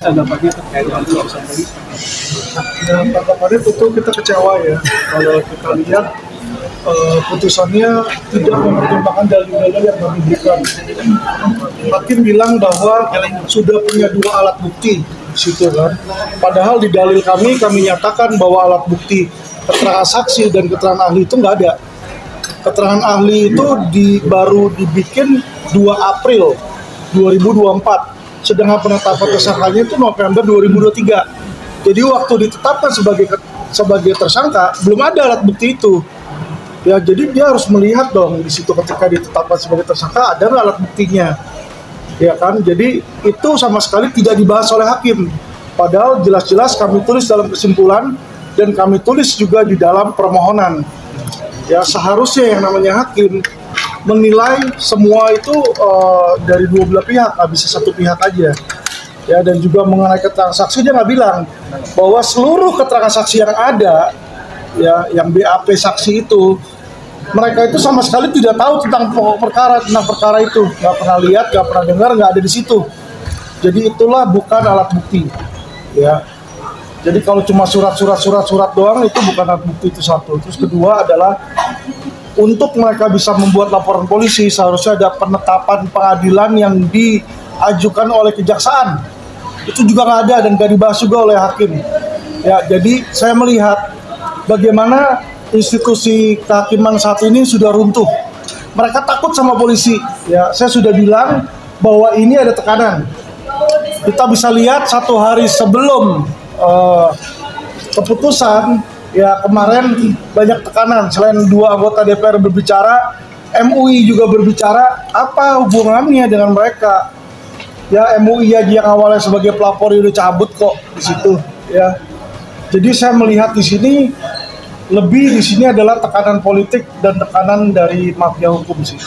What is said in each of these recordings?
Tanggapannya terkait dengan putusan tadi? Ya, tanggapannya tentu kita kecewa ya kalau kita lihat putusannya tidak mempertimbangkan dalil-dalil yang kami berikan. Hakim bilang bahwa sudah punya 2 alat bukti di situ kan. Padahal di dalil kami nyatakan bahwa alat bukti keterangan saksi dan keterangan ahli itu nggak ada. Keterangan ahli itu baru dibikin 2 April 2024. Sedangkan penetapan tersangkanya itu November 2023. Jadi waktu ditetapkan sebagai tersangka belum ada alat bukti itu. Ya, jadi dia harus melihat dong di situ ketika ditetapkan sebagai tersangka ada alat buktinya. Ya kan? Jadi itu sama sekali tidak dibahas oleh hakim. Padahal jelas-jelas kami tulis dalam kesimpulan dan kami tulis juga di dalam permohonan. Ya, seharusnya yang namanya hakim menilai semua itu dari 2 belah pihak, nggak bisa satu pihak aja. Ya, dan juga mengenai keterangan saksi dia nggak bilang bahwa seluruh keterangan saksi yang ada, ya, yang BAP saksi itu, mereka itu sama sekali tidak tahu tentang tentang perkara itu, nggak pernah lihat, nggak pernah dengar, nggak ada di situ. Jadi itulah bukan alat bukti. Ya. Jadi kalau cuma surat doang itu bukan alat bukti, itu satu. Terus kedua adalah untuk mereka bisa membuat laporan polisi seharusnya ada penetapan pengadilan yang diajukan oleh kejaksaan. Itu juga nggak ada dan nggak dibahas juga oleh hakim. Ya, jadi saya melihat bagaimana institusi kehakiman saat ini sudah runtuh. Mereka takut sama polisi. Ya, saya sudah bilang bahwa ini ada tekanan. Kita bisa lihat 1 hari sebelum keputusan, ya kemarin banyak tekanan. Selain 2 anggota DPR berbicara, MUI juga berbicara. Apa hubungannya dengan mereka? Ya, MUI aja yang awalnya sebagai pelapor udah cabut kok di situ. Ya, jadi saya melihat di sini adalah tekanan politik dan tekanan dari mafia hukum sih.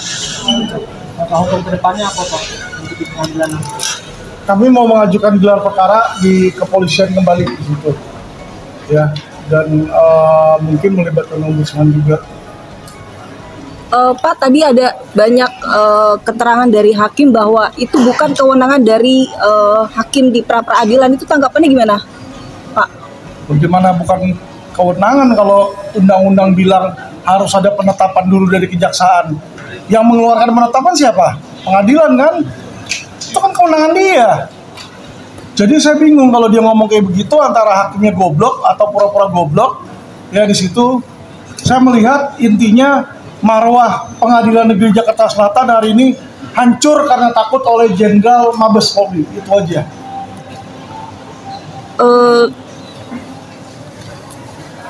Langkah hukum kedepannya apa Pak untuk di pengadilan? Kami mau mengajukan gelar perkara di kepolisian kembali di situ. Ya, dan mungkin melibatkan ombudsman juga. Pak, tadi ada banyak keterangan dari hakim bahwa itu bukan kewenangan dari hakim di pra-peradilan. Itu tanggapannya gimana, Pak? Bagaimana bukan kewenangan kalau undang-undang bilang harus ada penetapan dulu dari kejaksaan? Yang mengeluarkan penetapan siapa? Pengadilan kan? Itu kan kewenangan dia. Jadi saya bingung kalau dia ngomong kayak begitu antara hakimnya goblok atau pura-pura goblok. Ya, di situ saya melihat intinya marwah Pengadilan Negeri Jakarta Selatan hari ini hancur karena takut oleh Jenderal Mabes Polri. Itu aja.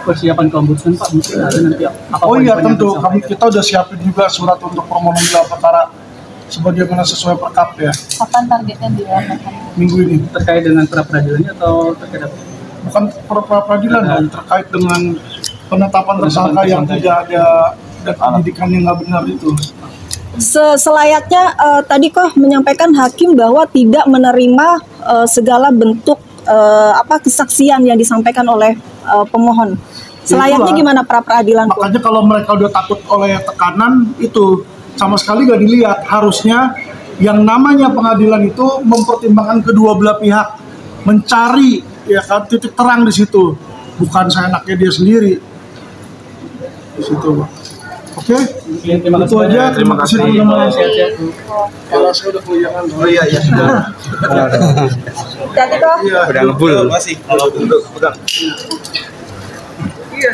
Persiapan ke ombudsman Pak, mungkin ada nanti apa? Oh iya, tentu kita udah siapin juga surat untuk permohonan gelar perkara sebagaimana sesuai perkap ya. Kapan targetnya dilakukan? Minggu ini. Terkait dengan pra-peradilannya atau terkait apa? Bukan pra-peradilan, terkait dengan penetapan tersangka yang tidak ada dan penyidikan yang nggak benar itu. Selayaknya tadi kok menyampaikan hakim bahwa tidak menerima segala bentuk kesaksian yang disampaikan oleh pemohon. Selayaknya gimana pra-peradilan? Makanya kalau mereka udah takut oleh tekanan itu sama sekali gak dilihat. Harusnya yang namanya pengadilan itu mempertimbangkan kedua belah pihak, mencari ya kan titik terang di situ, bukan seenaknya dia sendiri di situ. Oke, itu aja. Terima kasih teman-teman. Kalau saya udah keliangan. Oh iya sudah. Jadi kok Udah ngebul masih kalau untuk pegang. Iya.